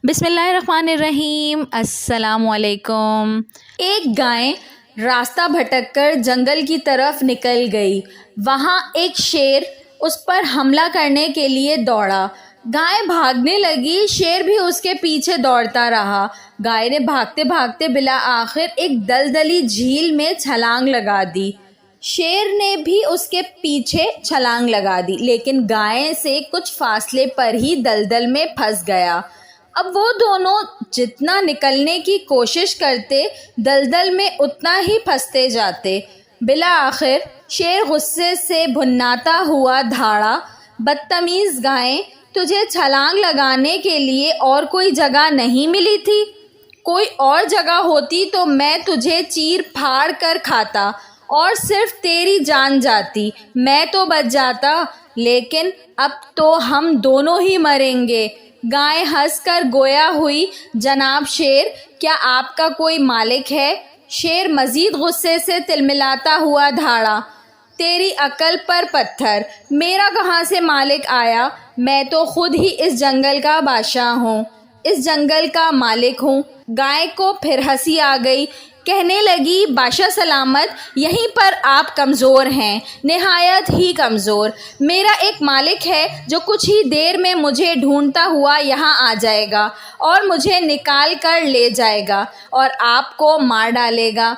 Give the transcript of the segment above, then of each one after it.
بسم اللہ الرحمن الرحیم۔ السلام علیکم۔ ایک گائے راستہ بھٹک کر جنگل کی طرف نکل گئی۔ وہاں ایک شیر اس پر حملہ کرنے کے لیے دوڑا۔ گائے بھاگنے لگی، شیر بھی اس کے پیچھے دوڑتا رہا۔ گائے نے بھاگتے بھاگتے بالآخر ایک دلدلی جھیل میں چھلانگ لگا دی۔ شیر نے بھی اس کے پیچھے چھلانگ لگا دی، لیکن گائے سے کچھ فاصلے پر ہی دلدل میں پھنس گیا۔ اب وہ دونوں جتنا نکلنے کی کوشش کرتے، دلدل میں اتنا ہی پھنستے جاتے۔ بالآخر شیر غصے سے بھناتا ہوا دھاڑا، بدتمیز گائے، تجھے چھلانگ لگانے کے لیے اور کوئی جگہ نہیں ملی تھی؟ کوئی اور جگہ ہوتی تو میں تجھے چیر پھاڑ کر کھاتا اور صرف تیری جان جاتی، میں تو بچ جاتا، لیکن اب تو ہم دونوں ہی مریں گے۔ گائے ہنس کر گویا ہوئی، جناب شیر، کیا آپ کا کوئی مالک ہے؟ شیر مزید غصے سے تلملاتا ہوا دھاڑا، تیری عقل پر پتھر، میرا کہاں سے مالک آیا؟ میں تو خود ہی اس جنگل کا بادشاہ ہوں، اس جنگل کا مالک ہوں۔ گائے کو پھر ہنسی آ گئی، کہنے لگی، بادشاہ سلامت، یہیں پر آپ کمزور ہیں، نہایت ہی کمزور۔ میرا ایک مالک ہے جو کچھ ہی دیر میں مجھے ڈھونڈتا ہوا یہاں آ جائے گا اور مجھے نکال کر لے جائے گا اور آپ کو مار ڈالے گا۔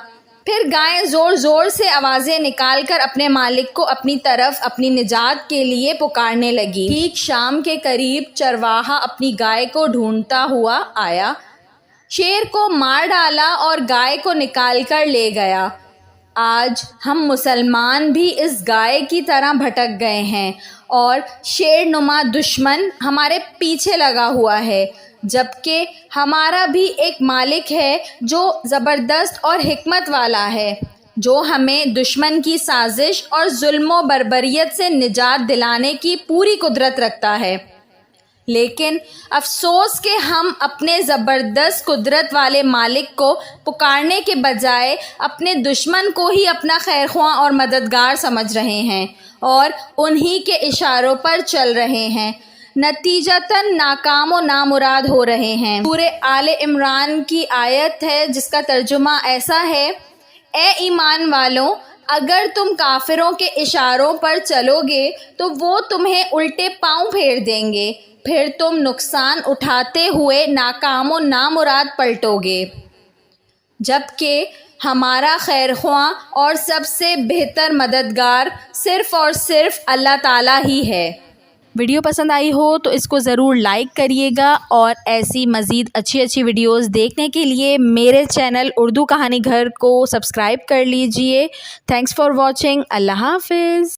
پھر گائے زور زور سے آوازیں نکال کر اپنے مالک کو اپنی طرف اپنی نجات کے لیے پکارنے لگی۔ ٹھیک شام کے قریب چرواہا اپنی گائے کو ڈھونڈتا ہوا آیا، شیر کو مار ڈالا اور گائے کو نکال کر لے گیا۔ آج ہم مسلمان بھی اس گائے کی طرح بھٹک گئے ہیں اور شیر نما دشمن ہمارے پیچھے لگا ہوا ہے، جبکہ ہمارا بھی ایک مالک ہے جو زبردست اور حکمت والا ہے، جو ہمیں دشمن کی سازش اور ظلم و بربریت سے نجات دلانے کی پوری قدرت رکھتا ہے۔ لیکن افسوس کہ ہم اپنے زبردست قدرت والے مالک کو پکارنے کے بجائے اپنے دشمن کو ہی اپنا خیرخواہ اور مددگار سمجھ رہے ہیں اور انہی کے اشاروں پر چل رہے ہیں، نتیجتاً ناکام و نامراد ہو رہے ہیں۔ سورہ آل عمران کی آیت ہے جس کا ترجمہ ایسا ہے، اے ایمان والوں، اگر تم کافروں کے اشاروں پر چلو گے تو وہ تمہیں الٹے پاؤں پھیر دیں گے، پھر تم نقصان اٹھاتے ہوئے ناکام و نامراد پلٹو گے، جبکہ ہمارا خیرخواہ اور سب سے بہتر مددگار صرف اور صرف اللہ تعالیٰ ہی ہے۔ ویڈیو پسند آئی ہو تو اس کو ضرور لائک کریے گا، اور ایسی مزید اچھی ویڈیوز دیکھنے کے لیے میرے چینل اردو کہانی گھر کو سبسکرائب کر لیجئے۔ Thanks for watching. اللہ حافظ۔